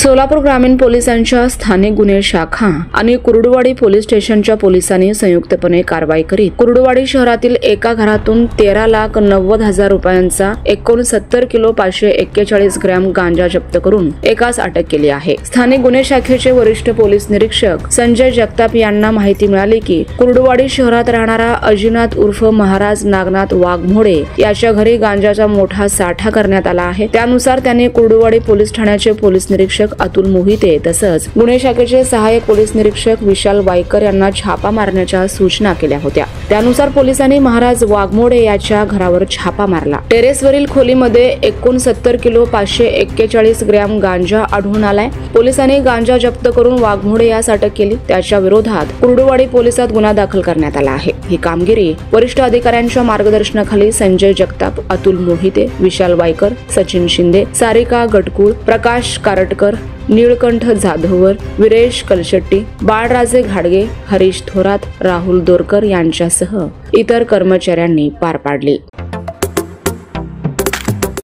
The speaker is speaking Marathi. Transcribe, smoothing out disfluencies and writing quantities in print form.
सोलापूर ग्रामीण पोलिसांच्या स्थानिक गुन्हे शाखा आणि कुर्डुवाडी पोलीस स्टेशनच्या पोलिसांनी संयुक्तपणे कारवाई करीत कुर्डुवाडी शहरातील एका घरातून 13,90,000 रुपयांचा 69 किलो 541 ग्रॅम गांजा जप्त करून एकास अटक केली आहे। स्थानिक गुन्हे शाखेचे वरिष्ठ पोलीस निरीक्षक संजय जगताप यांना माहिती मिळाली की कुर्डुवाडी शहरात राहणारा अजिनाथ उर्फ महाराज नागनाथ वाघमोडे याच्या घरी गांजाचा मोठा साठा करण्यात आला आहे। त्यानुसार त्याने कुर्डुवाडी पोलीस ठाण्याचे पोलीस निरीक्षक अतुल मोहिते तसंच गुन्हे शाखेचे सहाय्यक पोलीस निरीक्षक विशाल वायकर यांना छापा मारण्याच्या सूचना केल्या होत्या। त्यानुसार पोलिसांनी महाराज वाघमोडे याच्या घरावर छापा मारला। टेरेसवरील खोलीमध्ये 69 किलो 541 ग्रॅम गांजा आढळून आलाय। पोलिसांनी गांजा जप्त करून वाघमोडे यास अटक केली। त्याच्या विरोधात कुर्डुवाडी पोलिसात गुन्हा दाखल करण्यात आला आहे। ही कामगिरी वरिष्ठ अधिकाऱ्यांच्या मार्गदर्शनाखाली संजय जगताप, अतुल मोहिते, विशाल वायकर, सचिन शिंदे, सारिका गटकुळ, प्रकाश कारटकर, नीळकंठ जाधवर, विरेश कलशेट्टी, बाळराजे घाडगे, हरीश थोरात, राहुल दोरकर यांच्यासह इतर कर्मचाऱ्यांनी पार पाडली।